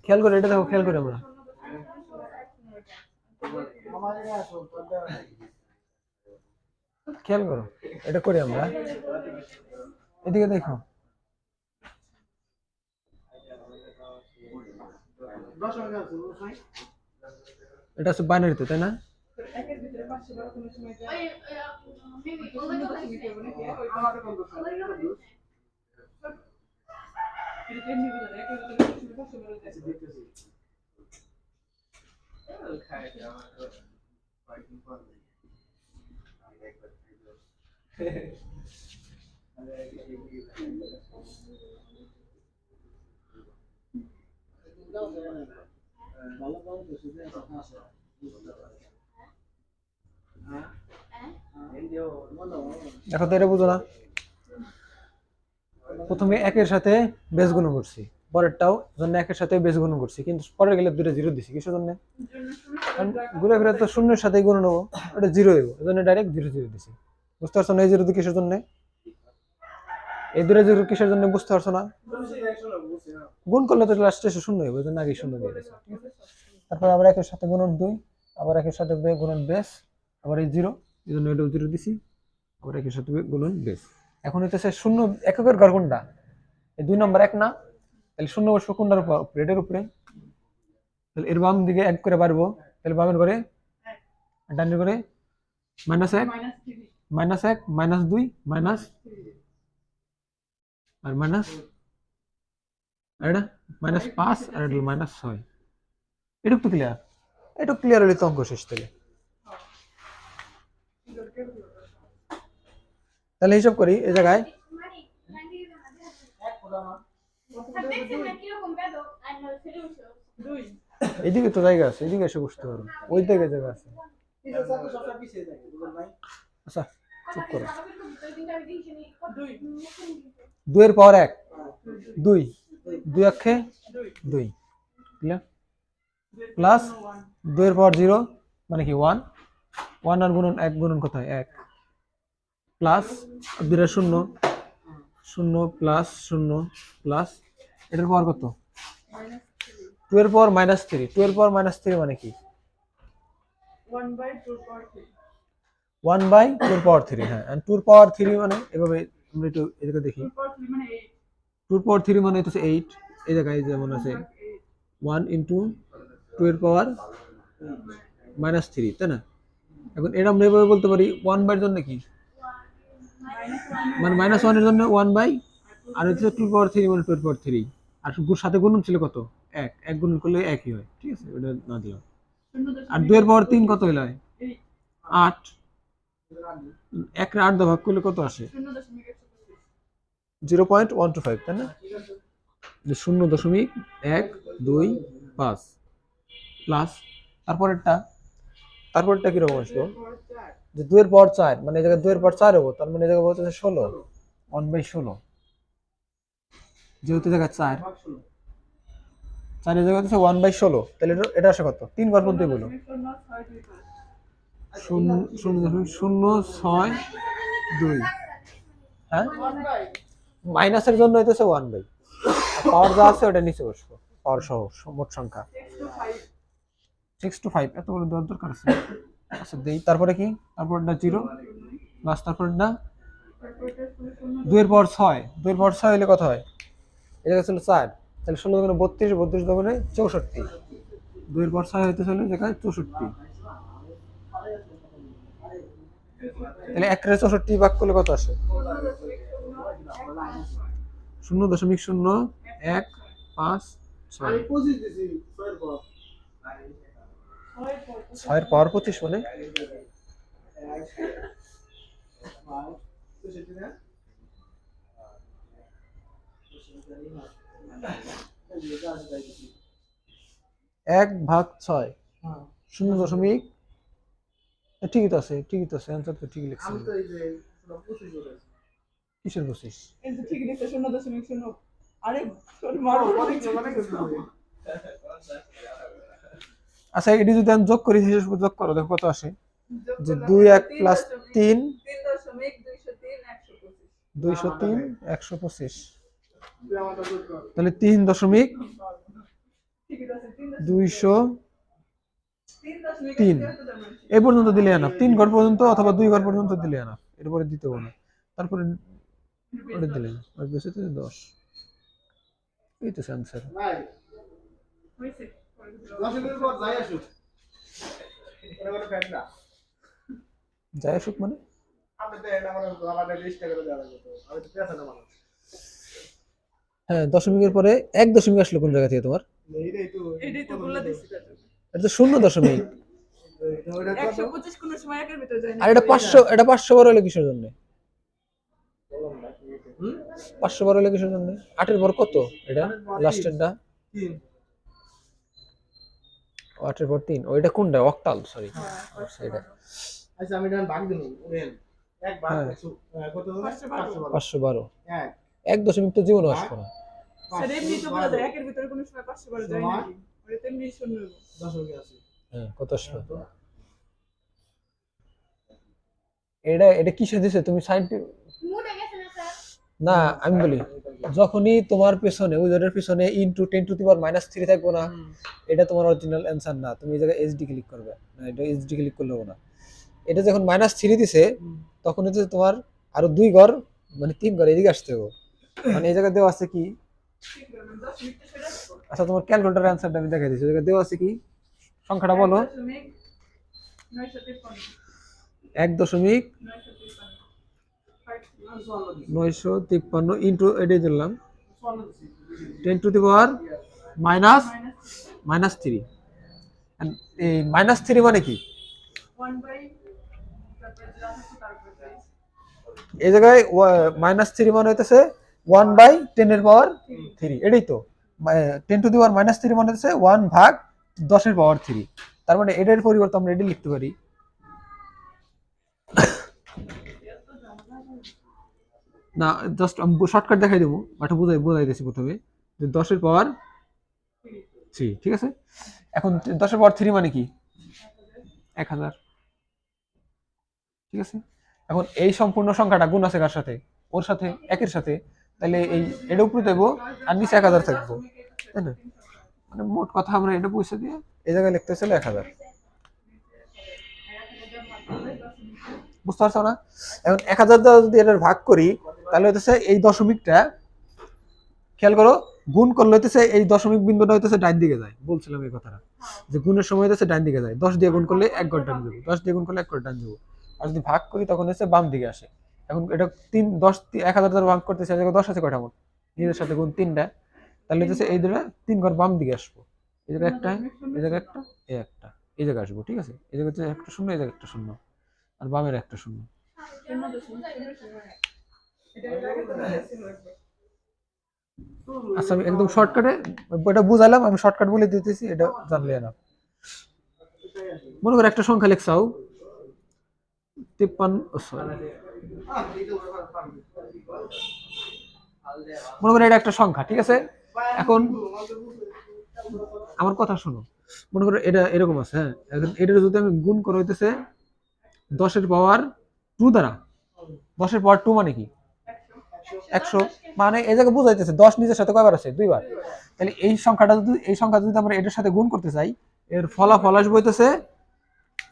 খেয়াল করে এটা দেখো, খেয়াল করে আমরা খেয়াল করো, এটা করি আমরা। এদিকে দেখো, এটা হচ্ছে বাইনারিতে, তাই না? দেখো তো, এটা বুঝো না? প্রথমে একের সাথে বেস গুণ করছি, পরেরটাও জন্য একের সাথে বেস গুণ করছি, কিন্তু পরে গেলে দুটো জিরো দিছি। কিসের জন্য? কারণ ঘুরে ফিরে তো শূন্যের সাথে গুণ নেবো, ওটা জিরো দেবো, এই জন্য ডাইরেক্ট জিরো জিরো দিছি। বুঝতে পারছো না? এই জিরো কিসের জন্য, এই দুটো জিরো কিসের জন্য বুঝতে পারছো না? গুণ করলে তো লাস্টে এসে শূন্য হবে, ওই জন্য আগে শূন্য দিয়ে দিয়েছে। তারপর আবার একের সাথে গুণন 2, আবার একের সাথে গুণন বেস, আবার এই জিরো, এই জন্য এটাও জিরো দিছি, আবার একের সাথে গুণন বেস। এখন হইতেছে শূন্য এককের ঘর কোনটা? এই 2 নম্বর 1 না, তাহলে শূন্য বসবো কোনটার উপর? এটার উপরে। তাহলে এর বাম দিকে 1 করে বাড়বো, তাহলে বামের ঘরে ডানের ঘরে -1 -1 -2 মাইনাস আর মাইনাস, আর এটা -5 আর এটা -6। এটা তো ক্লিয়ার, এটা ক্লিয়ার হলে তো অঙ্ক শেষ। তাহলে হিসাব করি এই জায়গায়, এদিকে তো জায়গা আছে, এদিকে এসে বসতে পারো, ওই দিকে জায়গা আছে। আচ্ছা চুপ করো। 2 এর পাওয়ার 1, 2 2 অক্ষে 2, ক্লিয়ার? প্লাস 2 এর পাওয়ার 0 মানে কি 1, 1 আর গুণন 1 গুণন কত হয় 1, প্লাস 2 এর 0 0 প্লাস 0 প্লাস এটার পাওয়ার কত? 2 এর পাওয়ার -3, 2 এর পাওয়ার -3 মানে কি 1/2 এর পাওয়ার 3। হ্যাঁ, এন্ড 2 এর পাওয়ার 3 মানে এভাবে আমরা একটু এদিকে দেখি, 2 এর পাওয়ার 3 মানে হচ্ছে 8। এই জায়গায় যেমন আছে 1 ইনটু 2 এর পাওয়ার -3, তাই না? এখন এটা আমরা এভাবে বলতে পারি 1/, জন্য কি মানে -1 এর জন্য 1/, আর হচ্ছে 2 এর পাওয়ার 3 মানে 2 এর পাওয়ার 3, আর সাথে গুণন ছিল কত 1, 1 গুণন করলে একই হয়, ঠিক আছে? এটা না দিলাম। আর 2 এর পাওয়ার 3 কত হলো 8, 1 রে 8 দিয়ে ভাগ করলে কত আসে 0.125, তাই না? 0.125 প্লাস তারপরেরটা কিরকম আসলো, যে 2 এর পাওয়ার 4 মানে এই জায়গায় 2 এর পাওয়ার 4 হবে, তার মানে এই জায়গায় বলতে 16, 1/16, যেহেতু জায়গায় 4 এর জায়গায় হচ্ছে 1/16, তাহলে এটা আসে কত? 3 ঘর মধ্যে বলো 0.062। হ্যাঁ, মাইনাসের জন্য হইতেছে 1/, পাওয়ার যা আছে ওটা নিচে বসবো, পাওয়ার সহ মোট সংখ্যা 6 to 5, এত বড় দেওয়ার দরকার আছে? আচ্ছা দেই। তারপরে কি? তারপরটা 0 প্লাস তারপরটা 2 এর পাওয়ার 6, 2 এর পাওয়ার 6 হলে কত হয়? এই জায়গায় ছিল 4, তাহলে 16 দুগুণে 32, 32 দুগুণে 64, 2 এর পাওয়ার 6 হইতে চলে জায়গায় 64, তাহলে 1 রে 64 ভাগ করলে কত আসে? 0.0156। 6 এর পাওয়ার 25 মানে 1/6 0., ঠিকই তো আছে, ঠিকই তো আছে, অ্যান্সার তো ঠিকই লিখছি। কিসের 25? ঠিকই লিখছে 0.0। আরে মারো আচ্ছা, এটি যদি আমি যোগ করি, হিসাব করে যোগ করো, দেখো কত আসে। যে 2 1 প্লাস 3 203 125, তাহলে 3.203 এই পর্যন্ত দিলে না, 3 ঘর পর্যন্ত অথবা 2 ঘর পর্যন্ত দিলে না, এরপরে দিতে হবে না। তারপরে ওটা দিলে আর বেশি তো 10, এই তো অ্যান্সার। যাই আসুক মানে হ্যাঁ, দশমিকের পরে 1 দশমিক আসলো কোন জায়গা থেকে তোমার? এটাই তো বলে দিছি। এটা তো 0 দশমিক। 125 কোন সময় একের ভিতর যায় না। আর এটা 500, এটা 512 হলো কিসের জন্য? 512 হলো কিসের জন্য? 8 এর পর কত এটা লাস্টেরটা? 8 এর পর 3, ওইটা কোনটা? অক্টাল, সরি সেটা। আচ্ছা আমি এটা ভাগ দিন ওরেন এক ভাগ হ্যাঁ। কত হবে 512। এক 1 দশমিক তো জীবনে আসবে না। স্যার এমনি তো বলা যায় একের ভিতরে কোন সময় 512 যায় না। ওটা তো এমনি শূন্য হবে। 10 হয়ে আছে হ্যাঁ, কত আসলো? এটা কিসে দিছে তুমি সাইড? না, আমি বলি যখনই তোমার পেছনে উইজার্ডের পেছনে ইনটু 10 টু দি পাওয়ার -3 থাকবে না, এটা তোমার অরিজিনাল অ্যানসার না, তুমি এই জায়গায় এইচডি ক্লিক করবে না, এটা এইচডি ক্লিক করলে হবে না। এটা যখন -3 দিছে তখন হচ্ছে তোমার আরো 2 ঘর মানে 3 ঘর এদিকে আসতে হবে, মানে এই জায়গায় দেওয়া আছে কি? আচ্ছা, তোমার ক্যালকুলেটর অ্যানসারটা আমি দেখাই দিচ্ছি। এই জায়গায় দেওয়া আছে কি, সংখ্যাটা বলো। 1.953 ইন্টু এটাই দিলাম 10 টু দি পাওয়ার -3। এই -3 মানে কি? 1 বাই তারপরে এই জায়গায় -3 মানে হইতেছে 1/10 এর পাওয়ার 3, এটাই তো 10 টু দি পাওয়ার -3 মানে হচ্ছে 1/10 এর পাওয়ার 3। তার মানে এটার পরিবর্তে আমরা এটা লিখতে পারি না, জাস্ট আমি শর্টকাট দেখাই দেবো, এটা বোঝাই দিয়েছি প্রথমে যে 10 এর পাওয়ার 3, ঠিক আছে। এখন 10 এর পাওয়ার 3 মানে কি? 1000, ঠিক আছে। এখন এই সম্পূর্ণ সংখ্যাটা গুণ আছে কার সাথে? ওর সাথে, একের সাথে, তাহলে এই এটা উপরে দেবো আর নিচে 1000 থাকবো, তাই না? মানে মোট কথা আমরা এটা পয়সা দিয়ে এই জায়গায় লিখতে ছিল 1000, বুঝতে পারছো না? এখন 1000 দ্বারা যদি এটার ভাগ করি তাহলে হইতেছে এই দশমিকটা, খেয়াল করো, গুণ করলে হইতেছে এই দশমিক বিন্দুটা হইতেছে ডান দিকে যায়, বলছিলাম এই কথাটা যে গুণের সময় হইতেছে ডান দিকে যায়। 10 দিয়ে গুণ করলে 1 ঘর ডান যাবো, 10 দিয়ে গুণ করলে 1 ঘর ডান যাবো, আর যদি ভাগ করি তখন হচ্ছে বাম দিকে আসে। এখন এটা 1000 দ্বারা ভাগ করতেছে, 10 আছে কয়টা মোট, নিজের সাথে গুণ 3টা, তাহলে হচ্ছে এই দুটা 3 ঘর বাম দিকে আসবো, এই জায়গায় একটা, এই জায়গায় একটা, এই একটা, এই জায়গায় আসবো, ঠিক আছে। এই জায়গায় একটা শূন্য, এই জায়গায় একটা শূন্য, আর বামের একটা শূন্য। আচ্ছা, আমি একদম শর্টকাটে এটা বুঝালাম, আমি শর্টকাট বলে দিতেছি, এটা জানলে না। মনে করো একটা সংখ্যা লিখছাও 53, সরি, মনে করো এটা একটা সংখ্যা, ঠিক আছে। এখন আমার কথা শোনো, মনে করো এটা এরকম আছে, হ্যাঁ। এখন এটা যদি আমি গুণ করে হইতেছে 10 এর পাওয়ার 2 দ্বারা, 10 এর পাওয়ার 2 মানে কি? 100, মানে এই জায়গায় বুঝাইতেছে 10 নিজের সাথে কয়বার আছে? 2 বার। তাহলে এই সংখ্যাটা যদি আমরা এটার সাথে গুণ করতে চাই, এর ফলাফল আসবে হইতেছে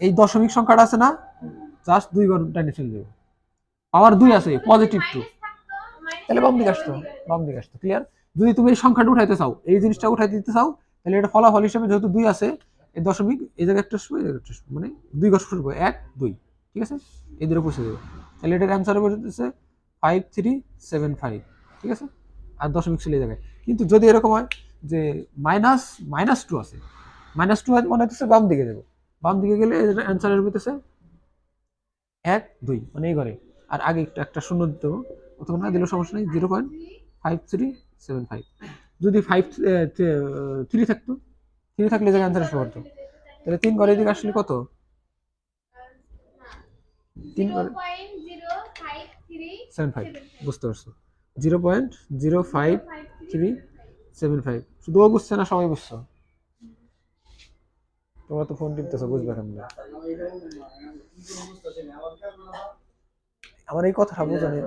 এই দশমিক সংখ্যাটা আছে না, জাস্ট 2 ঘর টাইনে চলে যাবে, পাওয়ার 2 আছে, পজিটিভ 2, তাহলে বাম দিকে আসতো, বাম দিকে আসতো, ক্লিয়ার। যদি তুমি এই সংখ্যাটা উঠাইতে চাও, এই জিনিসটা উঠাইতে দিতে চাও, তাহলে এটা ফলাফল হিসেবে যেহেতু 2 আছে, এই দশমিক এই জায়গায় একটা আসবে, এই জায়গায় একটা আসবে, মানে 2 ঘর শুরু 1 2, ঠিক আছে, এই দুটো পৌঁছে দেবে। তাহলে এটার অ্যান্সার হবে হচ্ছে 5375, ঠিক আছে। আর দশমিক ছিল এই জায়গায়। কিন্তু যদি এরকম হয় যে -2 আছে, -2 মনে হচ্ছে বাম দিকে যাবো, বাম দিকে গেলে এটার অ্যান্সার হইতেছে 1 2, মানে এই ঘরে। আর আগে একটা শূন্য দিতে হবে, অথবা না দিলেও সমস্যা নেই, 0.5375। যদি 3 থাকতো, 3 থাকলে এই জায়গায় অ্যান্সার আসবে কত? তাহলে 3 ঘরে এদিকে আসলে কত? 3 ঘরে 75, বুঝতে পারছো? 0.05375। শুধু ও বুঝছে না, সবাই বুঝছো? তোমরা তো ফোন টিপতেছো, বুঝবে কেমন? আমার এই কথাটা বোঝো নাই?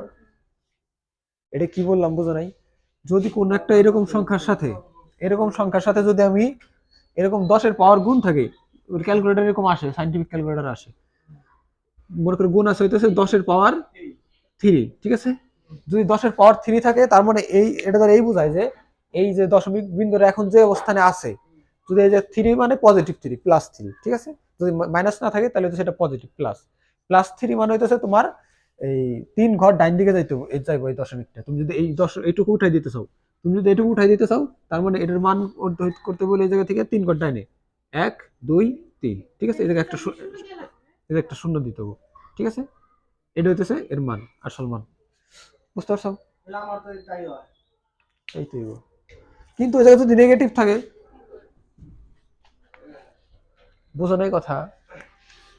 এটা কি বললাম বোঝো নাই? যদি কোন একটা এরকম সংখ্যার সাথে যদি আমি এরকম 10-এর পাওয়ার গুণ থাকে, ওর ক্যালকুলেটর এরকম আসে, সাইন্টিফিক ক্যালকুলেটর আসে, মনে করে গুণ আছে হইতেছে 10-এর পাওয়ার 3, ঠিক আছে? যদি 10-এর পাওয়ার 3 থাকে, তার মানে এটা ধরে এই বোঝায় যে এই যে দশমিক বিন্দুর এখন যে অবস্থানে আছে, যদি এই যে 3 মানে পজিটিভ 3, প্লাস 3, ঠিক আছে? যদি মাইনাস না থাকে তাহলে তো সেটা পজিটিভ, প্লাস 3 মানে হইতেছে তোমার এই 3 ঘর ডাইন দিকে যাইবো এই দশমিকটা। তুমি যদি এইটুকু উঠাই দিতে চাও, তার মানে এটার মান করতে বলে এই জায়গা থেকে 3 ঘর ডাইনে, 1 2 3, ঠিক আছে? এই জায়গায় একটা শূন্য দিতে হবে, ঠিক আছে? এটা হইতেছে এর মান, আসল মান। বুঝতে পারছো? আমার তো তাই হয়। এই তো কিন্তু ওই জায়গায় যদি নেগেটিভ থাকে, বোঝো নাই কথা?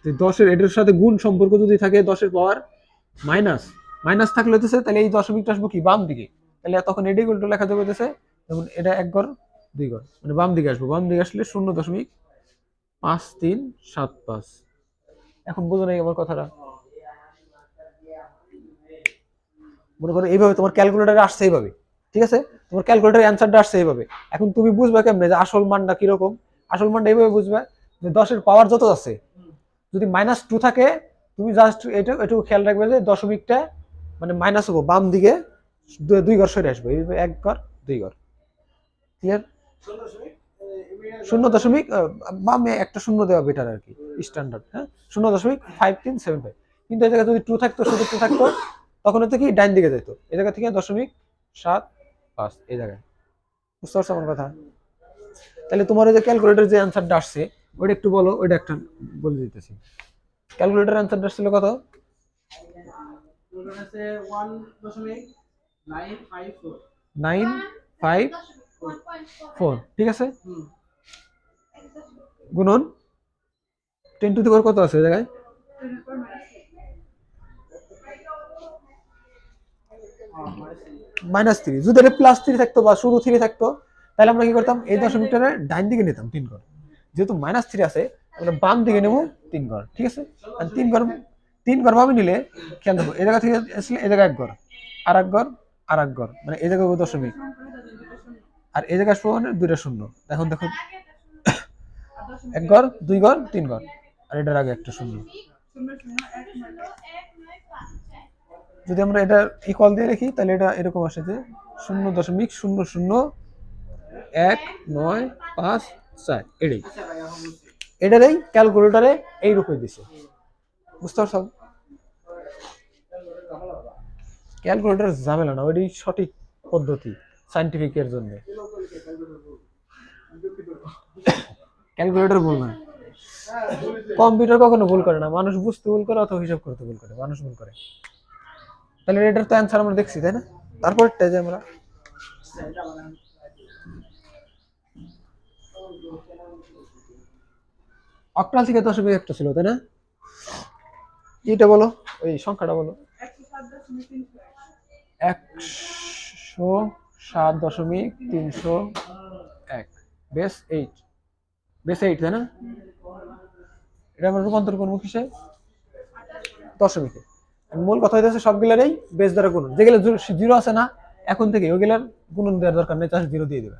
যে 10-এর এটার সাথে গুণ সম্পর্ক যদি থাকে, 10-এর পাওয়ার মাইনাস থাকলে হইতেছে, তাহলে এই দশমিকটা আসবো কি বাম দিকে, তাহলে তখন এডি উল্টো লেখা যাবে হইতেছে, যেমন এটা 1 ঘর 2 ঘর, মানে বাম দিকে আসবো, বাম দিকে আসলে 0.5375। এখন বোঝো নাই আমার কথাটা? মনে করো এইভাবে তোমার ক্যালকুলেটারে আসছে এইভাবে, ঠিক আছে? তোমার ক্যালকুলেটারের অ্যান্সারটা আসছে এইভাবে। এখন তুমি বুঝবে কেমনে যে আসল মানটা কিরকম? আসল মানটা এইভাবে বুঝবে যে 10-এর পাওয়ার যত আছে, যদি -2 থাকে, তুমি জাস্ট এটুকু খেয়াল রাখবে যে দশমিকটা মানে মাইনাস হবো, বাম দিকে 2 ঘর সরে আসবে, 1 ঘর 2 ঘর, ক্লিয়ার? 0. বামে একটা শূন্য দেওয়া বেটার আর কি, স্ট্যান্ডার্ড। হ্যাঁ, 0.5375। কিন্তু এই জায়গায় যদি 2 থাকতো, শুধু 2 থাকতো, তখন হচ্ছে কি ডাইন দিকে যেত, এই জায়গা থেকে 0.75 এই জায়গায়। বুঝতে পারছো আমার কথা? তাহলে তোমার ওই যে ক্যালকুলেটর যে অ্যান্সারটা আসছে, ওইটা একটু বলো, ওইটা একটা বলে দিতেছি। ক্যালকুলেটর অ্যান্সারটা আসছিল কত? ওখানে আছে 1.954 954, ঠিক আছে? হুম গুণন 10 টু দি পাওয়ার কত আছে এই জায়গায়? -3। যদি এটা +3 থাকতো বা শুধু 3 থাকতো, তাহলে আমরা কি করতাম? এই দশমিকটারে ডাইন দিকে নিতাম 3 ঘর। যেহেতু -3 আছে, আমরা বাম দিকে নেব 3 ঘর, ঠিক আছে? আর 3 ঘর বামে নিলে, খেয়াল দেখো, এই জায়গা থেকে আসলে এই জায়গায় 1 ঘর, আর 1 ঘর, আর 1 ঘর, মানে এই জায়গায় দশমিক, আর এই জায়গায় আসবো মানে 2টা শূন্য। এখন দেখো, 1 ঘর 2 ঘর 3 ঘর, আর এটার আগে একটা শূন্য। যদি আমরা এটা ইকুয়াল দিয়ে রাখি, তাহলে এটা এরকম আসে যে 0.0019554, এটাই এটারই ক্যালকুলেটরে এই রূপে দিছে। বুঝতে পারছো? ক্যালকুলেটর ঝামেলা না, ওইটাই সঠিক পদ্ধতি সাইন্টিফিকের জন্য। ক্যালকুলেটর ভুল না, কম্পিউটার কখনো ভুল করে না। মানুষ বুঝতে ভুল করে, অথবা হিসাব করতে ভুল করে, মানুষ ভুল করে। তাহলে এটার তো অ্যান্সার আমরা দেখছি, তাই না? তারপরটা যে আমরা অক্টাল থেকে দশমিক একটা ছিল, তাই না? এটা বলো, ওই সংখ্যাটা বলো। 107.301 বেস 8, তাই না? এটা আমরা রূপান্তর করবো কিসে? দশমিকে। মূল কথা হইতেছে সবগুলারই বেস দ্বারা গুণন, যেগুলো 0 আছে না, এখন থেকে ওইগুলার গুণন দেওয়ার দরকার নেই, জাস্ট 0 দিয়ে দেবে,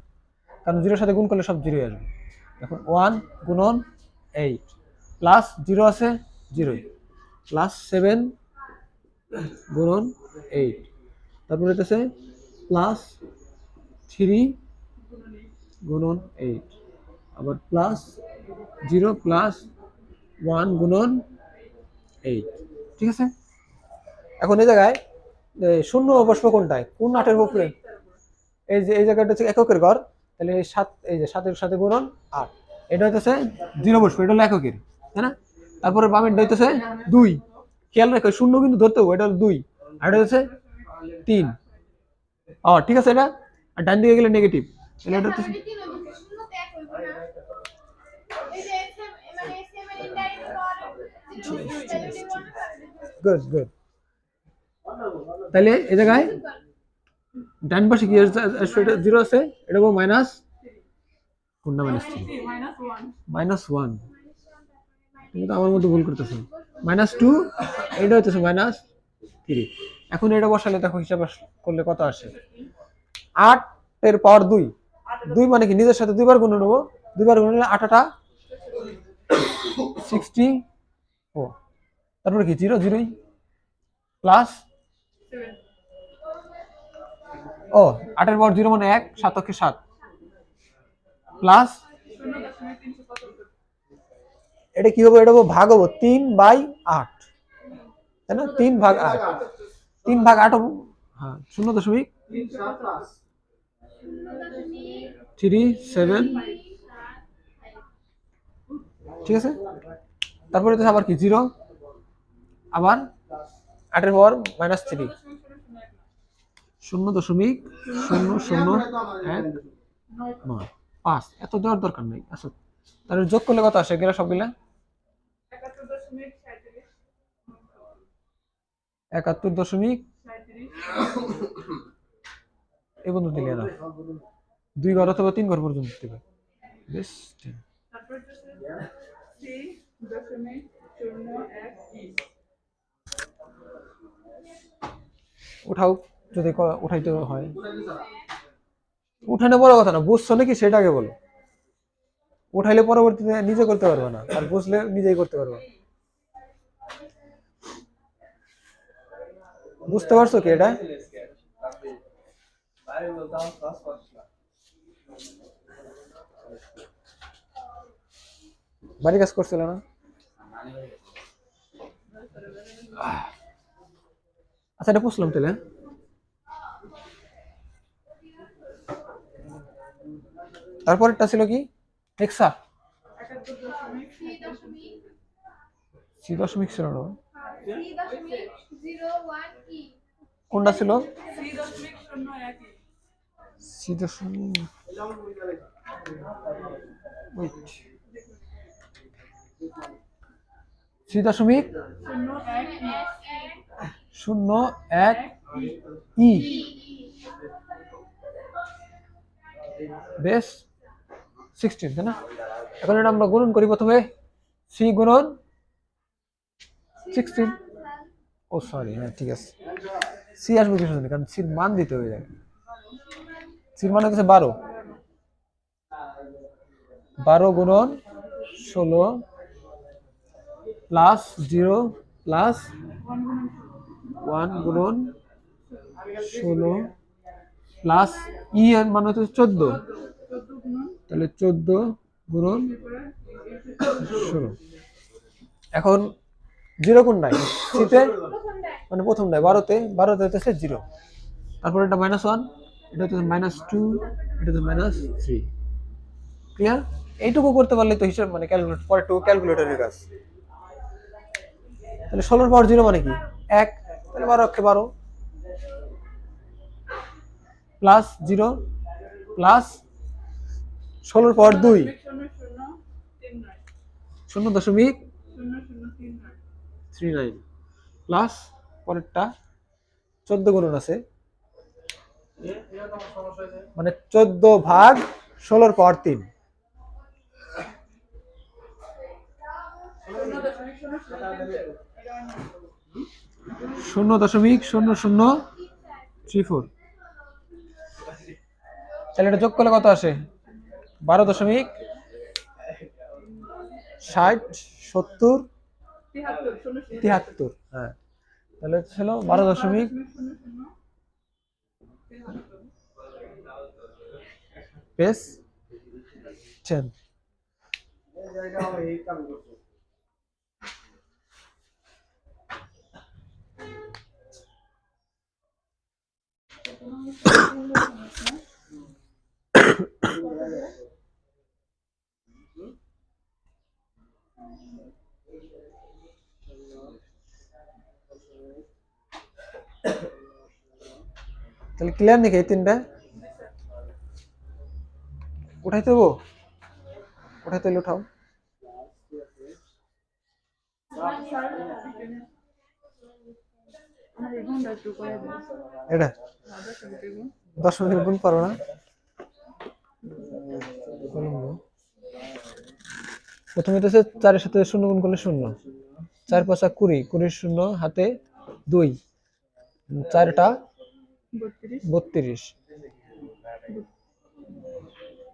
কারণ 0-এর সাথে গুণ করলে সব 0 আসবে। এখন 1 গুণন 8 প্লাস 0 আছে 0, প্লাস 7 গুণন 8, তারপরে হইতেছে প্লাস 3 গুণন 8, আবার প্লাস 0 প্লাস 1 গুণন 8, ঠিক আছে? এখন এই জায়গায় শূন্য বসবো কোনটায়, কোন 8-এর উপরে? এই জায়গাটা হচ্ছে এককের ঘর, তাহলে এই 7, এই যে 7-এর সাথে গুণন 8, এটা হইতেছে 0 বসবো, এটা হলো এককের, তাই না? তারপরে বামেরটা হইতেছে 2, খেয়াল রাখো শূন্য কিন্তু ধরতে হবে, এটা হলো 2 আর এটা হচ্ছে 3। ঠিক আছে এটা, আর ডান দিকে গেলে নেগেটিভ, তাহলে এটা হচ্ছে গুড গুড। তাহলে এই জায়গায় ডান পাশে কি আছে? এটা 0 আছে, এটা হবে মাইনাস কোনটা মাইনাস 3 -1 -1। তুমি তো আমার মতো ভুল করতেছো। -2 এটা হচ্ছে -3। এখন এটা বসালে দেখো হিসাব করলে কত আসে। 8 এর পাওয়ার 2, 2 মানে কি নিজের সাথে দুইবার গুণ নেবো, দুইবার গুণ নিলে 8 8 64। তারপরে কি 0 0 প্লাস 8 এর পাওয়ার 0 মানে 1, 7 অক্ষে 7 প্লাস 0.375। এটা কি হবে? এটা হবে ভাগ হবো 3/8, তাই না? 3/8, 3/8 হবো, হ্যাঁ 0.37। ঠিক আছে, তারপরে তো আবার কি 0, আবার 8 এর পাওয়ার -3, 0.0019 এত দেওয়ার দরকার নেই। আচ্ছা তাহলে যোগ করলে কত আসে গেলে সবগুলা? 71.37। 71.37 এই পর্যন্ত দিলে না, 2 ঘর অথবা 3 ঘর পর্যন্ত দিবে। বেশ, তারপর হচ্ছে 3.01 উঠাও যদি উঠাইতে হয়। উঠানো বড় কথা না, বুঝছো নাকি সেটা আগে বলো। উঠাইলে পরবর্তীতে নিজে করতে পারবে না, আর বুঝলে নিজেই করতে পারবে। বুঝতে পারছো কি এটা? বাড়ি কাজ করছিল না? আচ্ছা এটা বুঝলাম তাহলে। তারপরেরটা ছিল কি হেক্সা 71.37। ছিল না, কোনটা ছিল? 3.01 সি দশমিক, wait, 3.01 ই বেশ 16, তাই না? এখন এটা আমরা গুণন করি প্রথমে, সি গুণন 16। ও সরি, হ্যাঁ ঠিক আছে, সি আসবে কিছু জন্য, কারণ সির মান দিতে হয়ে যায়। সির মান হচ্ছে 12, 12 গুণন 16 প্লাস 0 প্লাস 1 গুণন 16 প্লাস ই এর মান হচ্ছে 14, তাহলে 14 গুণন 16। এখন 0 কোন নাই সিতে, মানে প্রথম নাই 12তে, 12তে হচ্ছে 0, তারপর এটা -1, এটা হচ্ছে -2, এটা হচ্ছে -3। ক্লিয়ার? এইটুকু করতে পারলে তো হিসাব মানে ক্যালকুলেট, পরে টু ক্যালকুলেটরের কাজ। তাহলে 16 পাওয়ার 0 মানে কি 1, তাহলে 12 অক্ষে 12 প্লাস 0 প্লাস 16 পাওয়ার 2 0.0039 প্লাস পরেরটা 14 গুণন আছে, মানে 14/16 0.0034। তাহলে এটা যোগ করলে কত আসে? 12.60 70 73। হ্যাঁ, তাহলে ছিল 12.10। তাহলে ক্লিয়ার নাকি এই তিনটা? উঠাইতে হবো? উঠাইতে হলে উঠাও। আমার এই গুণটা একটু করে দেন। এটা দশমিকের গুণ। দশমিকের গুণ পারো না? করবো। প্রথমে তো 4-এর সাথে 0 গুণ করলে 0, 4 × 5 = 20, 20 শূন্য হাতে 2, 4টা 32 32,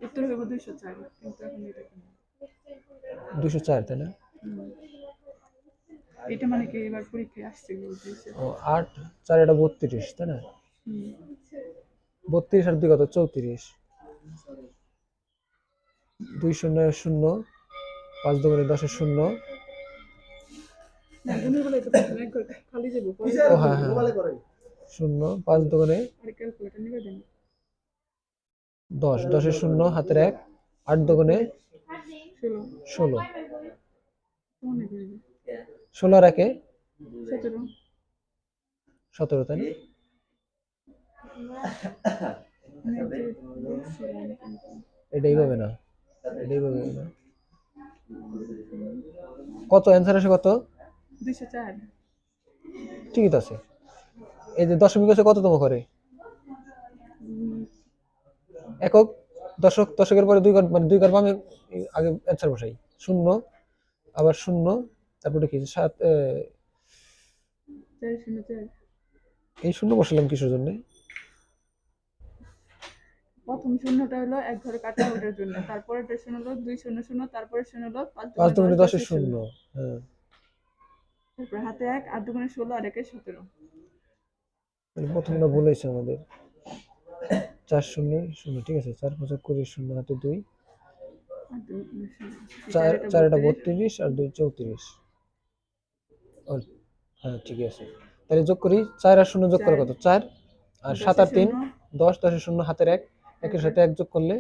উত্তর হবে 204 কিন্তু এখন এটা কি 204, তাই না? এটা মানে কি এবার পরীক্ষায় আসছে 204 ও 8, 4 এটা 32, তাই না? 32 আর 2 কত? 34, 2 0 0, 5 2 10 0। গুণের বেলায় তো প্রথমে এক ঘর খালি যাবো পরে ও হ্যাঁ হ্যাঁ, মোবাইলে করে 0 5 2 আর ক্যালকুলেটর নিবে দেন 10, 10 0 হাতের 1, 8 2 16 16, মনে করে 16 আর 1 17 17, তাই না? এটাই হবে না, এটাই হবে না। কত অ্যান্সার আসে কত? 204 ঠিকই তো আছে। এই যে দশমিক আছে কততম করে? একক, দশক, দশকের পরে 2 ঘর, মানে 2 ঘর বামে আগে অ্যান্সার বসাই। 0 আবার 0, তারপরে কি 7, 404 এই 0 বসালাম কিসের জন্য? প্রথম শূন্যটা হলো এক ঘরে কাটা ওঠার জন্য, তারপরে শূন্য হলো 200, তারপরে শূন্য হলো 5 2 10 10 0, হ্যাঁ। তারপর হাতে 1 8 2 16 আর 1 17 প্রথমটা ভুল হয়েছে আমাদের। 4 0 0, ঠিক আছে। 4 5 20, 0 হাতে 2, 4 4 এটা 32 আর 2 34। ও হ্যাঁ ঠিকই আছে। তাহলে যোগ করি, 4 আর 0 যোগ করে কত? 4, আর 7 আর 3 10, 10 0 হাতের 1, 1 সাথে 1 যোগ করলে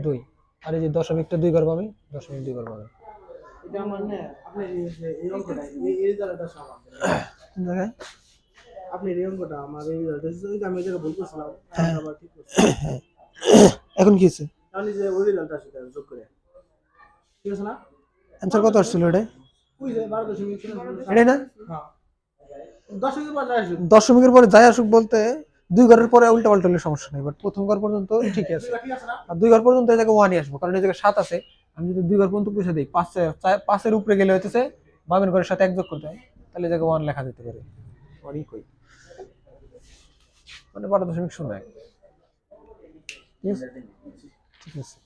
2, আর এই যে দশমিকটা 2 ঘর পাবে, দশমিক 2 ঘর পাবে। এটা আমার না, আপনি এই অঙ্কটা এই জায়গাটা সমান কোন জায়গায়? আপনি এই অঙ্কটা আমার এই জায়গাটা আমি যেটা বলতেছিলাম আবার ঠিক করছি। এখন কি হচ্ছে? তাহলে যে ওই রেজাল্টটা সেটা যোগ করে ঠিক আছে না? অ্যান্সার কত আসছিল এটা? ওই যে 12.0 ছিল এটাই না? হ্যাঁ 10 এর পর আসবে দশমিকের পরে যাই আসুক বলতে 2 ঘরের পরে উল্টা পাল্টা হলে সমস্যা নেই, বাট প্রথম ঘর পর্যন্ত ঠিকই আছে। ঠিক আছে না? আর 2 ঘর পর্যন্ত এই জায়গায় 1ই আসবো, কারণ এই জায়গায় 7 আছে। আমি যদি 2 ঘর পর্যন্ত পয়সা দিই, 5 এর উপরে গেলে হইতেছে বামের ঘরের সাথে 1 যোগ করতে হয়, তাহলে এই জায়গায় 1 লেখা যেতে পারে। 1ই কই, মানে 12.01। ঠিক আছে,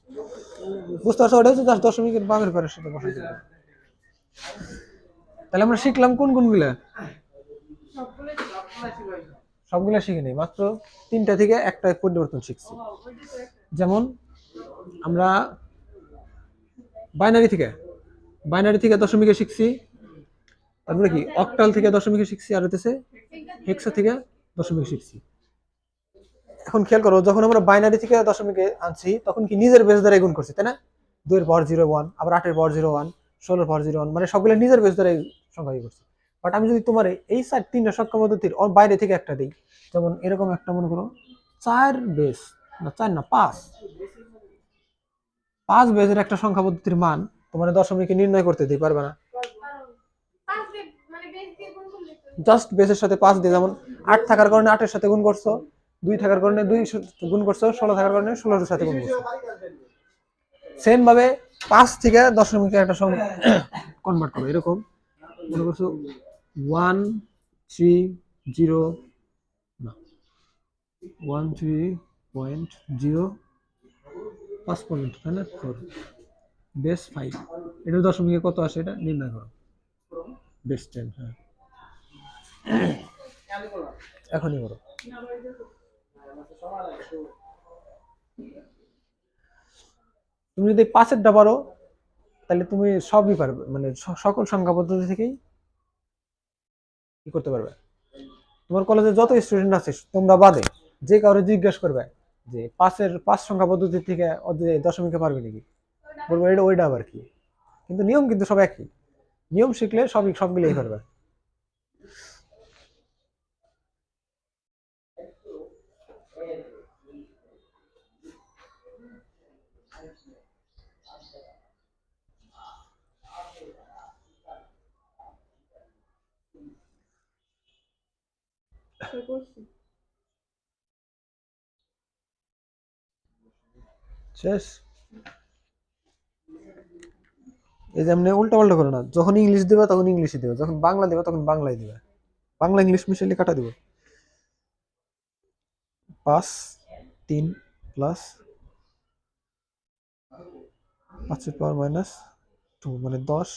বুঝতে পারছো? ওটা হচ্ছে জাস্ট দশমিকের বামের ঘরের সাথে বসে দিতে হবে। তাহলে আমরা শিখলাম কোন কোনগুলা? সবগুলা শিখে নেই, মাত্র 3টা থেকে একটা পরিবর্তন শিখছি। যেমন আমরা বাইনারি থেকে দশমিকে শিখছি, তারপরে কি অক্টাল থেকে দশমিকে শিখছি, আর হইতেছে হেক্সা থেকে দশমিকে শিখছি। এখন খেয়াল করো, যখন আমরা বাইনারি থেকে দশমিকে আনছি তখন কি নিজের বেস দ্বারা গুণ করছি, তাই না? 2 এর পাওয়ার 0 1, আবার 8 এর পাওয়ার 0 1, 16 এর পাওয়ার 0 1, মানে সবগুলো নিজের বেস দ্বারা সংখ্যা করছি। বাট আমি যদি তোমার এই 3টা সংখ্যা পদ্ধতির বাইরে থেকে একটা দিই, যেমন এরকম একটা মনে করো 4 বেস, না 4 না 5 বেসের একটা সংখ্যা পদ্ধতির মান তোমার দশমিকে নির্ণয় করতে দিই, পারবে না? জাস্ট বেসের সাথে 5 দিয়ে, যেমন 8 থাকার কারণে 8 এর সাথে গুণ করছো, 2 থাকার কারণে 2 গুণ করছো, 16 থাকার কারণে 16 এর সাথে গুণ করছো। সেম ভাবে 5 থেকে দশমিকে একটা সংখ্যা কনভার্ট করো। এরকম মনে করছো 1 3 0 না 1 3.0 5 পর্যন্ত, তাই না? 4 বেস 5, এটার দশমিকে কত আসে এটা নির্ণয় করো। বেস 10, হ্যাঁ এখনই করো। তুমি যদি 5-এরটা পারো তাহলে তুমি সবই পারবে, মানে সকল সংখ্যা পদ্ধতি থেকেই কি করতে পারবে। তোমার কলেজে যত স্টুডেন্ট আছে তোমরা বাদে যে কাউরে জিজ্ঞাসা করবে যে 5 সংখ্যা পদ্ধতি থেকে দশমিকে পারবে নাকি, বলবো এটা ওইটা আবার কি, কিন্তু নিয়ম কিন্তু সব একই। নিয়ম শিখলে সবগুলোই পারবে। সে করছি। শেষ। এই যে এমনি উল্টা পাল্টা করো না, যখন ইংলিশ দিবে তখন ইংলিশই দিবে, যখন বাংলা দিবে তখন বাংলাই দিবে, বাংলা ইংলিশ মিশাইলে কাটা দিব। 5 3 প্লাস 5^-2 মানে 10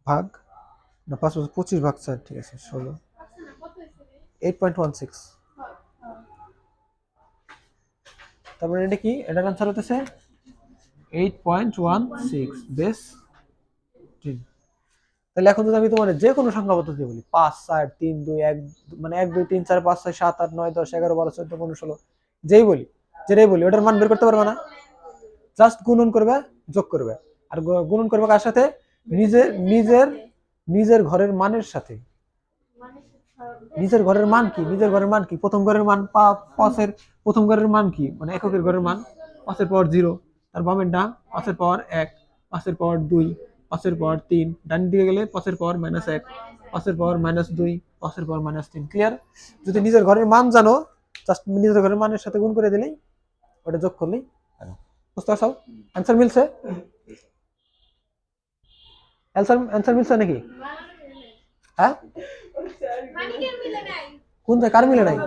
ভাগ না 5 25 ভাগ 4, ঠিক আছে 16, 8.16। তারপরে এটা কি, এটার আনসার হতেছে 8.16 বেস 10। তাহলে এখন যদি আমি তোমার যে কোনো সংখ্যা পদ্ধতি বলি 5 4 3 2 1 মানে 1 2 3 4 5 6 7 8 9 10 11 12 14 15 16 যেই বলি, যেটাই বলি ওটার মান বের করতে পারবে না, জাস্ট গুণন করবে, যোগ করবে। আর গুণন করবে কার সাথে, নিজের নিজের নিজের ঘরের মানের সাথে। নিজের ঘরের মান কি, নিজের ঘরের মান কি, প্রথম ঘরের মান 5 এর প্রথম ঘরের মান কি, মানে এককের ঘরের মান 5 এর পাওয়ার 0, তার বামেরটা 5 এর পাওয়ার 1, 5 এর পাওয়ার 2, 5 এর পাওয়ার 3, ডান দিকে গেলে 5 এর পাওয়ার -1, 5 এর পাওয়ার -2, 5 এর পাওয়ার -3। ক্লিয়ার? যদি নিজের ঘরের মান জানো, জাস্ট নিজের ঘরের মানের সাথে গুণ করে দিলেই, ওটা যোগ করলেই বুঝতে পারছো? অ্যান্সার মিলছে? অ্যান্সার মিলছে নাকি? হ্যাঁ, কোন জায়গায় কার মিলে নাই?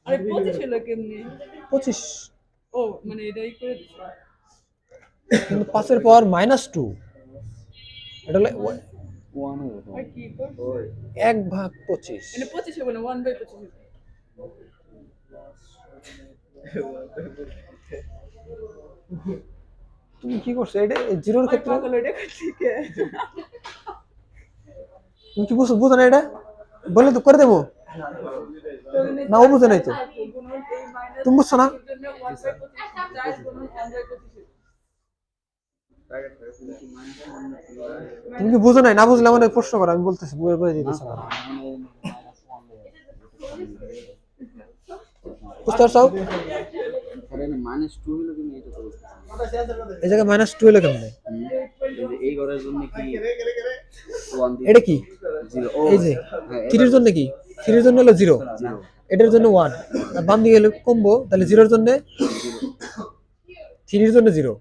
আরে 25 হলো কেমনে? 25, ও মানে এটাই করে দিছো। কিন্তু 5 এর পাওয়ার -2, এটা হলো আর কি করছো? 1/25। মানে 25 হবে না 1/25 হবে। তুমি কি করছো এটা জিরোর ক্ষেত্রে? পাগল এটা করছি কে? তুমি কি বুঝছো, বুঝো না এটা? বলে তো করে দেবো না, ও বুঝে নাই তো। তুমি বুঝছো না? তুমি কি বুঝো নাই? না বুঝলে আমার প্রশ্ন করো, আমি বলতেছি, বলে বলে দিতেছি। বুঝতে পারছো? -2 হলো কিন্তু এটা তো বুঝতেছি এই জায়গায় -2 হলো কেমনে? এই ঘরের জন্য কি 1 দিয়ে এটা কি 0 ও এই যে 3 এর জন্য কি, 3 এর জন্য হলো 0, এটার জন্য 1, আর বাম দিকে হলো কমবো, তাহলে 0 এর জন্য 3 এর জন্য 0,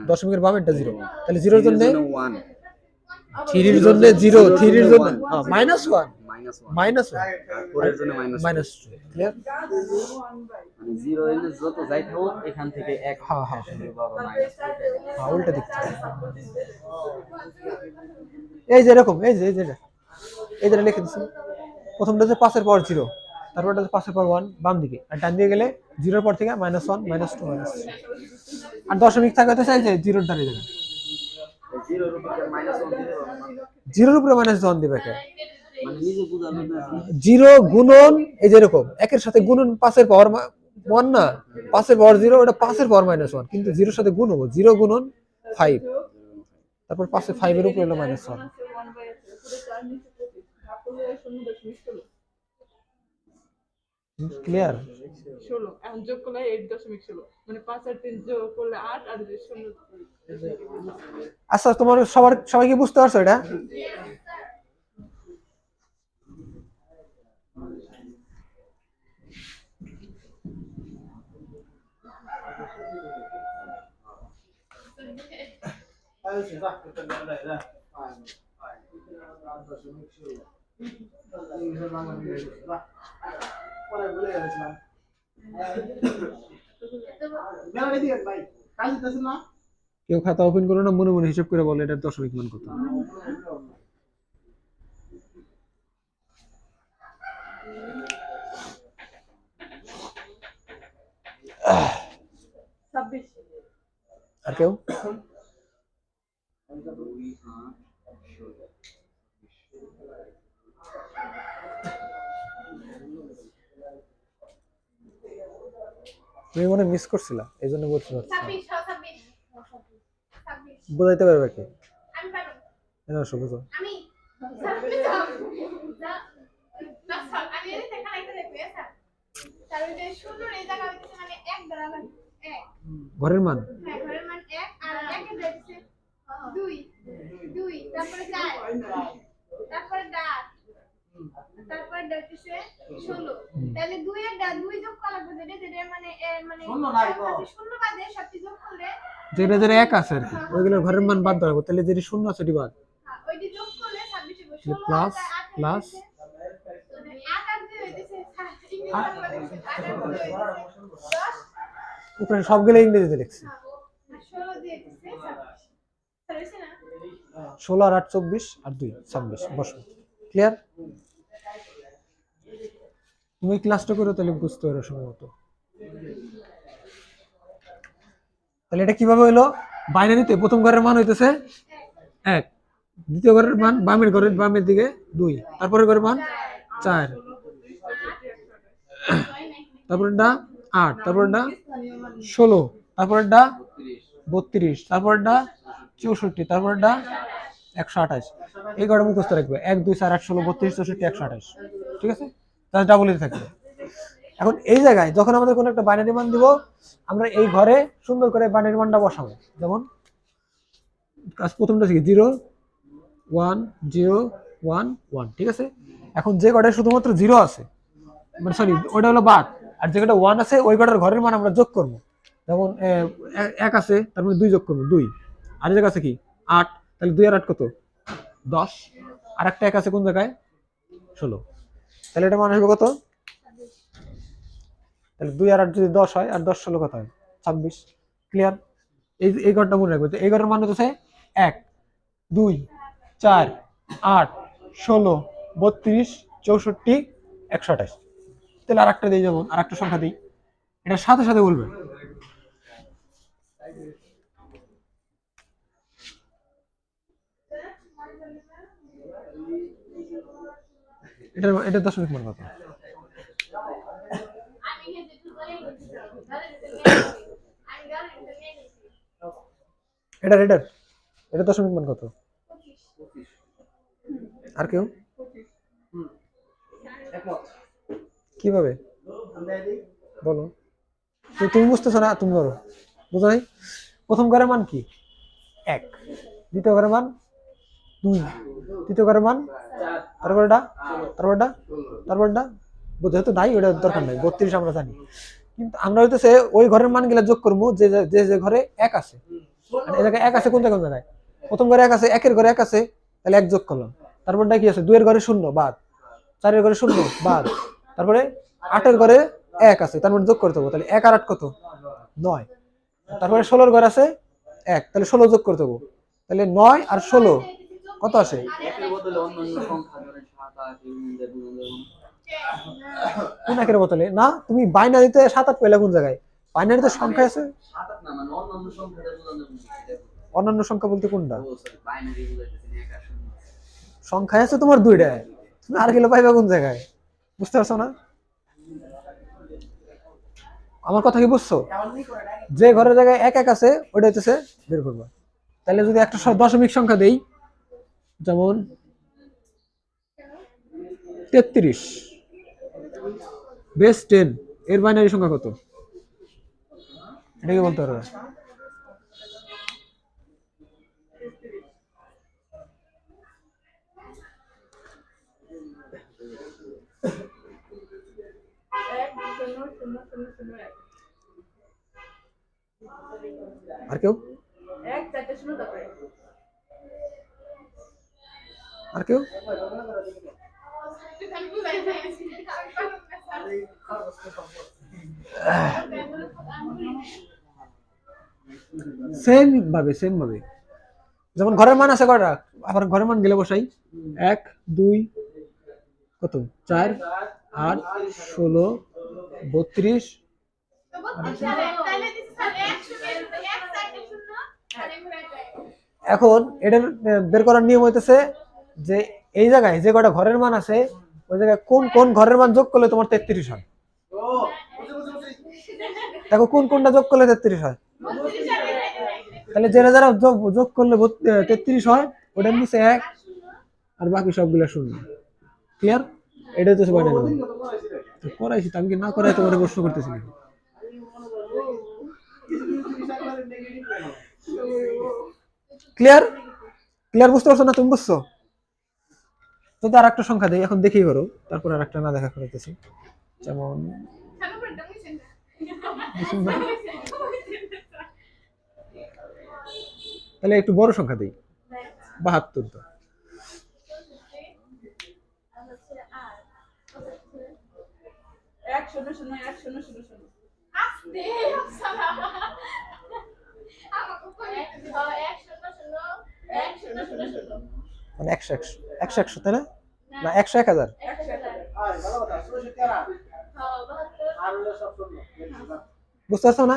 দশমিকের বামেরটা 0, তাহলে 0 এর জন্য 1 3 এর জন্য 0, 3 এর জন্য -1 -1 -1 পরের জন্য -2। ক্লিয়ার? মানে 0 এলে যত যাই থাকুক এখান থেকে 1 হ্যাঁ হ্যাঁ হ্যাঁ, উল্টা দিক থেকে। এই যে এরকম, এই যে এই যে লিখে দিচ্ছি, প্রথমটা হচ্ছে 5 এর পাওয়ার 0, তারপরটা হচ্ছে 5 এর পাওয়ার 1 বাম দিকে, আর ডান দিকে গেলে 0 এর পর থেকে -1 -2 -3, আর দশমিক থাকে হচ্ছে এই যে 0 এর দাঁড়িয়ে যাবে, 0 এর উপরে -1 দিলে 0 এর উপরে -1 দিবে কে? মানে নিজে বুঝানো না 0 গুণন এই যে এরকম একের সাথে গুণন 5 এর পাওয়ার 1 না, 5 এর পাওয়ার 0, ওটা 5 এর পাওয়ার -1, কিন্তু 0 এর সাথে গুণ হবো, 0 গুণন 5, তারপর 5 এর 5 এর উপরে হলো -1। ক্লিয়ার? 16 এখন যোগ করলে 8.16 মানে 5 আর 3 যোগ করলে 8 আর 0। আচ্ছা, তোমার সবাই কি বুঝতে পারছো এটা? কেউ খাতা ওপেন করো না, মনে মনে হিসাব করে বলো এটার দশমিক মান কত। 26 আর কেউ? তুমি মনে মিস করছিলা, এই জন্য বলতে পারছি, বোঝাইতে পারবে কি? এনা বুঝো। ঘরের মান তারপর দেখতেছে 16 তাহলে 2 এর 2 যোগ করা লাগবে যেটা মানে মানে শূন্য নাই তো। শূন্য বাদে সবটি যোগ করলে যেটা যেটা এক আছে আর কি ওইগুলোর ঘরের মান বাদ দেওয়া হবে, তাহলে যেটি শূন্য আছে ওটি বাদ, হ্যাঁ ওইটি যোগ করলে 26 হবে 16 প্লাস প্লাস 8 আর 2 হইতেছে ইংরেজি 10 উপরে সবগুলো ইংরেজিতে লিখছি। 16 দিয়ে দিছে 26 না 16 আর 8 24 আর 2 26 বসো। ক্লিয়ার? তুমি ক্লাসটা করো তাহলে বুঝতে পারো সম্ভবত। তাহলে এটা কিভাবে হইলো? বাইনারিতে প্রথম ঘরের মান হইতেছে 1, দ্বিতীয় ঘরের মান বামের দিকে 2, তারপরের ঘরের মান 4, তারপরেরটা 8, তারপরেরটা 16, তারপরেরটা 32, তারপরেরটা 64, তারপরেরটা 128। এই ঘরে মুখস্থ রাখবে 1 2 4 8 16 32 64 128। ঠিক আছে? তাহলে ডাবল দিতে থাকবে। এখন এই জায়গায় যখন আমাদের কোনো একটা বাইনারি মান দিব, আমরা এই ঘরে সুন্দর করে বাইনারি মানটা বসাবো। যেমন কাজ প্রথমটা কি 0 1 0 1 1, ঠিক আছে? এখন যে ঘরে শুধুমাত্র 0 আছে, মানে সরি ওটা হলো বাদ, আর যে কটা 1 আছে ওই কটার ঘরের মান আমরা যোগ করব। যেমন 1 আছে তার মানে 2 যোগ করব 2, আর জায়গা আছে কি 8, তাহলে 2 আর 8 কত 10, আর একটা 1 আছে কোন জায়গায় 16, তাহলে এটা মান আসবে কত? তাহলে 2 আর 8 যদি 10 হয় আর 10 16 কত হয় 26। ক্লিয়ার? এই ঘরটা মনে রাখবে। তো এই ঘরের মান হচ্ছে 1 2 4 8 16 32 64 128। তাহলে আর একটা দিই, যেমন আর একটা সংখ্যা দিই, এটার সাথে সাথে বলবে। এটা দশমিক মান কত? আমি হেতে তুই বলে আমি গালে নিয়ে নিছি এটা দশমিক মান কত? 25 আর কেউ একমত। কিভাবে আমরা এদিকে বলো? তুমি বুঝতেছো না, তুমি বলো। বুঝো নাই? প্রথম ঘরের মান কি 1, দ্বিতীয় ঘরের মান 2, তৃতীয় ঘরের মান তারপরটা তারপরটা যেহেতু নাই ওটা দরকার নাই, 32 আমরা জানি, কিন্তু আমরা হইতেছে ওই ঘরের মান গুলা যোগ করবো যে যে যে ঘরে 1 আছে। আর এই জায়গায় 1 আছে কোন জায়গায়? প্রথম ঘরে 1 আছে, 1 এর ঘরে 1 আছে, তাহলে 1 যোগ করলাম। তারপরটা কি আছে? 2 এর ঘরে 0 বাদ, 4 এর ঘরে 0 বাদ, তারপরে 8 এর ঘরে 1 আছে, তার মানে যোগ করতে হবে। তাহলে 1 আর 8 কত 9, তারপরে 16 এর ঘরে আছে 1, তাহলে 16 যোগ করতে হবে। তাহলে 9 আর 16 কত আসে? একের বদলে অন্যান্য সংখ্যা ধরেন 7 8 কোন একের বদলে না, তুমি বাইনারিতে 7 8 পেলে কোন জায়গায়? বাইনারিতে সংখ্যা আছে, 7 8 না মানে অন্যান্য সংখ্যাটা বোঝানো অন্যান্য সংখ্যা বলতে কোনটা? ও সরি বাইনারি বুঝাইতেছেন 1 আর 0 সংখ্যা আছে তোমার 2টা, তুমি আর গেলে পাইবা কোন জায়গায়? বুঝতে পারছো না আমার কথা? কি বুঝছো? যে ঘরের জায়গায় 1 1 আছে ওটা হইতেছে বের করবা। তাহলে যদি একটা দশমিক সংখ্যা দেই, যেমন 33 বেস 10, এর বাইনারি সংখ্যা কত? এটাকে বলতে পারবে। আর কেউ? আর কেউ? আমি বুঝাই দিয়েছি সেম ভাবে যেমন ঘরের মান আছে কয়টা, আবার ঘরের মান গেলে বসাই 1 2 কত 4 8 16 32। তাহলে দিছি স্যার 1 4 0 তাহলে ঘুরে যায় এখন এটার বের করার নিয়ম হইতেছে যে এই জায়গায় যে কয়টা ঘরের মান আছে ওই জায়গায় কোন কোন ঘরের মান যোগ করলে তোমার 33 হয়। দেখো কোন কোনটা যোগ করলে 33 হয়। তাহলে যারা যারা যোগ করলে 33 হয় ওটার নিচে 1 আর বাকি সবগুলো 0। ক্লিয়ার? এটা হচ্ছে বাইনারি মান। তো করাইছি, আমি কি না করাই তোমার প্রশ্ন করতেছি নাকি? ক্লিয়ার? বুঝতে পারছো না? তুমি বুঝছো? যদি আর একটা সংখ্যা দিই, এখন দেখেই করো, তারপর আর একটা না দেখা করতেছি, যেমন তাহলে একটু বড় সংখ্যা দিই, 72। তো এক শূন্য শূন্য এক শূন্য শূন্য শূন্য আস্তে সালা আমাকে কোন এক শূন্য শূন্য এক শূন্য শূন্য শূন্য মানে 100 100 100 তাই না? না 100 1000। ভালো কথা 64 আর আর হলো সব শূন্য। বুঝতে পারছো না?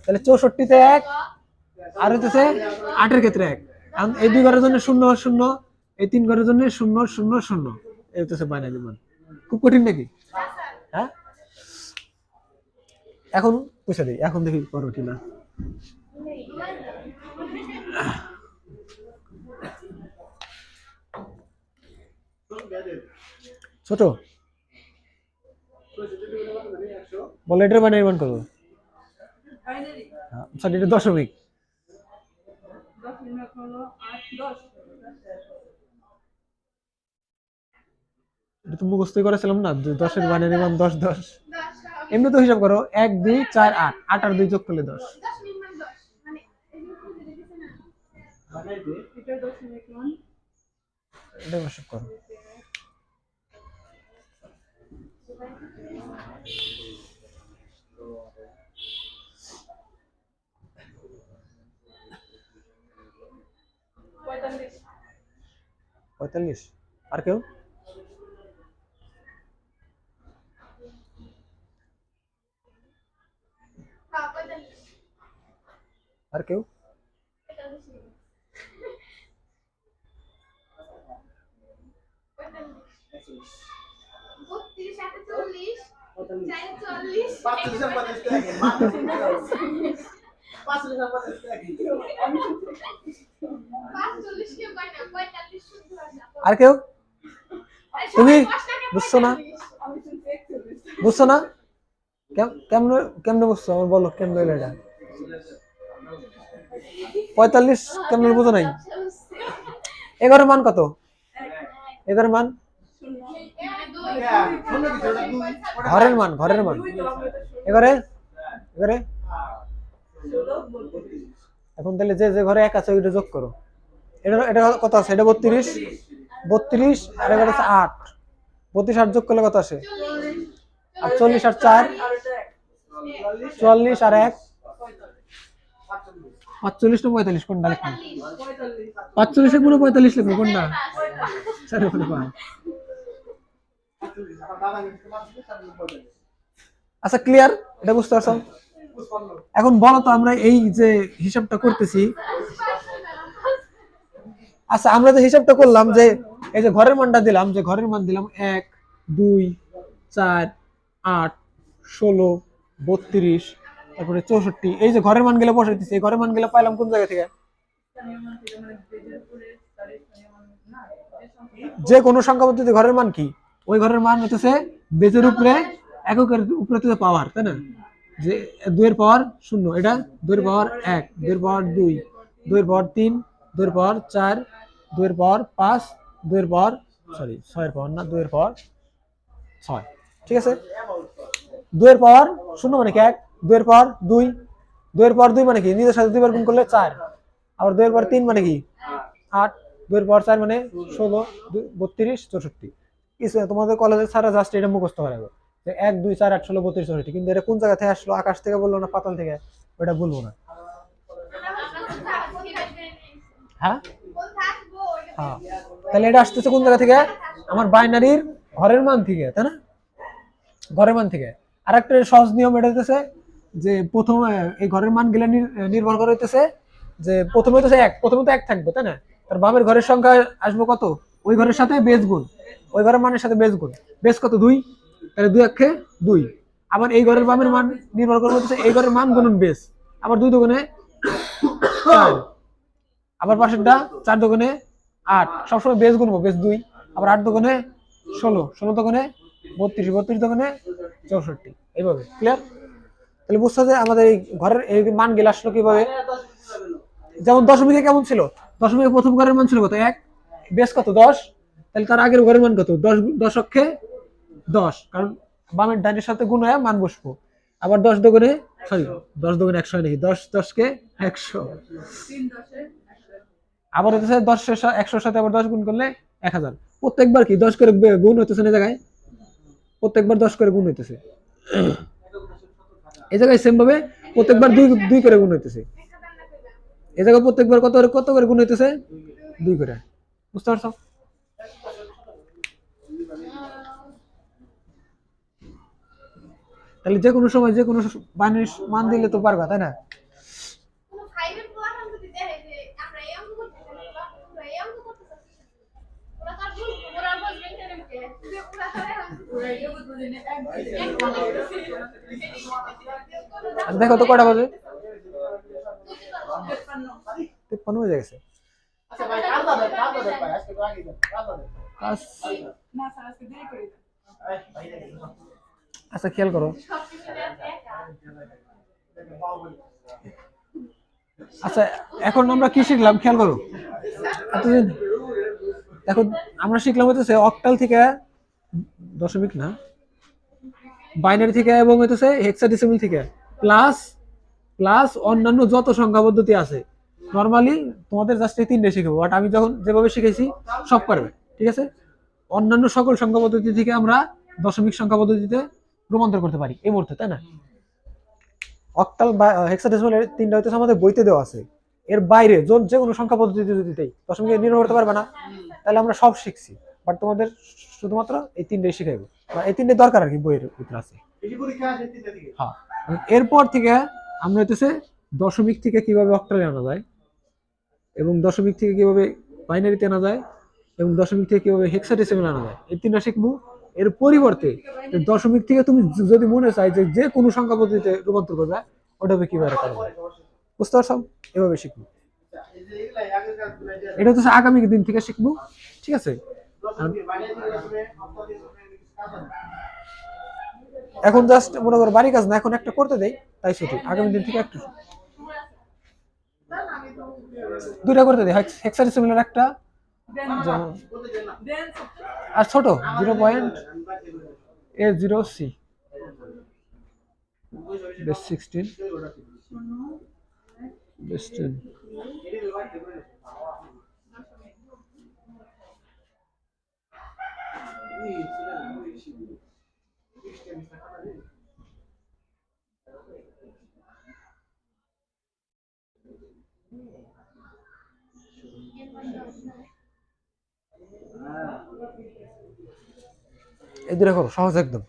তাহলে 64 তে 1 আর হচ্ছে 8 এর ক্ষেত্রে 1, কারণ এই দুই ঘরের জন্য 0 0, এই তিন ঘরের জন্য 0 0 0, এই হচ্ছে বাইনারি মান। খুব কঠিন নাকি? হ্যাঁ, এখন বুঝা দিই, এখন দেখি করো কিনা। ছোট বলে এটার বাইনারি মান করবো, বাইনারি সরি এটা দশমিক। 10 মিনিট হলো 8 10 এটা তো মুখস্থই করেছিলাম না, 10 এর বাইনারি মান 10 10। এমনি তো হিসাব করো, 1 2 4 8, 8 আর 2 যোগ করলে 10। 10 মিনিট মানে 10 মানে এই যে খুঁজে দিতেছে না বানাইতে এটা 10 মিনিট মান এটা হিসাব করো। পঁয়তাল্লিশ 45। আর কেউ? হ্যাঁ 45 আর কেউ? 32 সাথে 40 40 45 আর 45 টাকা 45 আর 45 টাকা 45 কে পাই না 45 শুদ্ধ আছে আর কেউ? তুমি বুঝছো না? আমি শুনছি 41 বুঝছো না? কেমনে কেমনে বুঝছো আমার বলো, কেমনে হইলো এটা? 45 কেমনে বুঝো নাই? 11 মান কত? 11 মান শূন্য কিছু ওটা 2 ঘরের মান, ঘরের মান। এবারে এবারে 16 এখন তাহলে যে যে ঘরে 1 আছে ওইটা যোগ করো। এটা এটা কত আছে? এটা 32 32 আর এবারে আছে 8। 32 8 যোগ করলে কত আসে? আর 40 আর 4 আর এটা 44 আর 1 45 না 45 কোনটা লিখবো? 45 এ পুরো 45 লিখবো কোনটা? স্যার ওখানে পায়। আমার দাদা কিন্তু তোমার সাথে 45 আচ্ছা ক্লিয়ার? এটা বুঝতে পারছো? এখন বলো তো আমরা এই যে হিসাবটা করতেছি, আচ্ছা আমরা যে হিসাবটা করলাম যে এই যে ঘরের মানটা দিলাম, যে ঘরের মান দিলাম 1 2 4 8 16 32 তারপরে 64, এই যে ঘরের মান গুলো বসাইতেছি, এই ঘরের মান গুলো পাইলাম কোন জায়গা থেকে? স্থানীয় মান থেকে মানে পেজের উপরে স্থানীয় মান না এর সংখ্যা যে কোনো সংখ্যা পদ্ধতি ঘরের মান কি? ওই ঘরের মান হচ্ছে বেজের উপরে এককের উপরে হচ্ছে পাওয়ার, তাই না? যে 2 এর পাওয়ার 0, এটা 2 এর পাওয়ার 1, 2 এর পাওয়ার 2, 2 এর পাওয়ার 3, 2 এর পাওয়ার 4, 2 এর পাওয়ার 5, 2 এর পাওয়ার 6 এর পাওয়ার না, 2 এর পাওয়ার 6। ঠিক আছে? 2 এর পাওয়ার 0 মানে কি 1, 2 এর পাওয়ার 2, 2 এর পাওয়ার 2 মানে কি নিজের সাথে 2 বার গুণ করলে 4, আবার 2 এর পাওয়ার 3 মানে কি 8, 2 এর পাওয়ার 4 মানে 16 32 64। কিছু তোমাদের কলেজে ছাড়া জাস্ট এটা মুখস্থ করা যাবে যে 1 2 4 8 16 32 64, কিন্তু এটা কোন জায়গা থেকে আসলো, আকাশ থেকে বললো না পাতাল থেকে, ওটা বলবো না। হ্যাঁ হ্যাঁ, তাহলে এটা আসতেছে কোন জায়গা থেকে? আমার বাইনারির ঘরের মান থেকে, তাই না? ঘরের মান থেকে। আর একটা সহজ নিয়ম এটা হইতেছে যে প্রথম এই ঘরের মান গুলা নির্ভর করে হইতেছে যে প্রথমে হইতেছে 1, প্রথমে তো 1 থাকবে, তাই না? তার বামের ঘরের সংখ্যা আসবে কত? ওই ঘরের সাথে বেজ গুণ, ওই ঘরের মানের সাথে বেজ গুণ। বেজ কত? 2, তাহলে 2 একে 2। আবার এই ঘরের বামের মান নির্ভর করে হইতেছে এই ঘরের মান গুণন বেজ, আবার 2 দুগুণে 4, আবার পাশেরটা 4 দুগুণে 8, সবসময় বেজ গুনবো, বেজ 2, আবার 8 দুগুণে 16, 16 দুগুণে 32, 32 দুগুণে 64, এইভাবে। ক্লিয়ার? তাহলে বুঝছো যে আমাদের এই ঘরের এই মান গুলো আসলো কিভাবে? যেমন দশমিকে কেমন ছিল? দশমিকে প্রথম ঘরের মান ছিল কত? 1, বেস কত? 10, তাহলে তার আগের ঘরের মান কত? 10 দশকে 10, কারণ বামের ডানের সাথে গুণ হয়ে মান বসবো। আবার 10 দোকানে, সরি 10 দোকানে 100 হয় নাকি, 10 10কে 100। 3 10 আবার হচ্ছে 10 100 সাথে আবার 10 গুণ করলে 1000। প্রত্যেকবার কি 10 করে গুণ হইতেছে না জায়গায়, প্রত্যেকবার 10 করে গুণ হইতেছে। এই জায়গায় সেম ভাবে প্রত্যেকবার 2 2 করে গুণ হইতেছে। এই জায়গায় প্রত্যেকবার কত করে গুণ হইতেছে? 2 করে। বুঝতে পারছো? তাহলে যে কোনো সময় যে কোনো বাইনারি মান দিলে তো পারবা, তাই না? কোনো ফাইভের প্রোগ্রাম যদি দেখে যে আমরা এই অঙ্ক করতেছি আমরা এই অঙ্ক করতেছি ওরা তার ভুল ওরা বুঝবেন কেন যে ওরা তারা ওরা এই বুঝে না এক আর দেখো তো কয়টা বাজে? 53 53 হয়ে গেছে। আচ্ছা ভাই কাজটা দেন ভাই আজকে তো আগে দেন কাজটা দেন কাজ না স্যার আজকে দেরি করে দেন। ভাই দেখেন আচ্ছা খেয়াল করো। সব কিছু একা আচ্ছা এখন আমরা কি শিখলাম খেয়াল করো। এতদিন এখন আমরা শিখলাম হচ্ছে অক্টাল থেকে, দশমিক না, বাইনারি থেকে এবং হচ্ছে হেক্সাডেসিমাল থেকে, প্লাস প্লাস অন্যান্য যত সংখ্যা পদ্ধতি আছে। নরমালি তোমাদের জাস্ট এই 3টে শিখবো, বাট আমি যখন যেভাবে শিখেছি সব পারবে, ঠিক আছে? অন্যান্য সকল সংখ্যা পদ্ধতি থেকে আমরা দশমিক সংখ্যা পদ্ধতিতে রূপান্তর করতে পারি এই মুহূর্তে, তাই না? অক্টাল বা হেক্সাডেসিমাল এর 3টা হইতেছে আমাদের বইতে দেওয়া আছে। এর বাইরে যে কোনো সংখ্যা পদ্ধতিতে যদি দেই দশমিকে নির্ণয় করতে পারবে না, তাহলে আমরা সব শিখছি। বাট তোমাদের শুধুমাত্র এই 3টাই শিখাইবো, বা এই 3টে দরকার আর কি বইয়ের ভিতরে আছে। বেশি পরীক্ষা আসে 3টা থেকে হ্যাঁ, এরপর থেকে আমরা হইতেছে দশমিক থেকে কিভাবে অক্টালে আনা যায়, এবং দশমিক থেকে কিভাবে বাইনারিতে আনা যায়, এবং দশমিক থেকে কিভাবে হেক্সাডেসিমাল আনা যায়, এই 3টা শিখবো। এর পরিবর্তে দশমিক থেকে তুমি যদি মনে চাই যে যে কোনো সংখ্যা পদ্ধতিতে রূপান্তর করবে, ওটা কিভাবে করবে, বুঝতে পারছো? এভাবে শিখবো। এই যে এগুলাই আগের কাজগুলো যে এটা হচ্ছে আগামী দিন থেকে শিখবো, ঠিক আছে? দশমিক বাইরে থেকে আসবে অক্টাল দিয়ে কাজ হবে এখন জাস্ট মনে করো বাড়ি কাজ না, এখন একটা করতে দেই তাই ছুটি, আগামী দিন থেকে একটু দুইটা করতে দেই, হেক্সাডেসিমালের একটা, দেন যেমন দেন আর ছোট 0.A0C বেস 16 বেস 10। এই দুটো করো, সহজ একদম।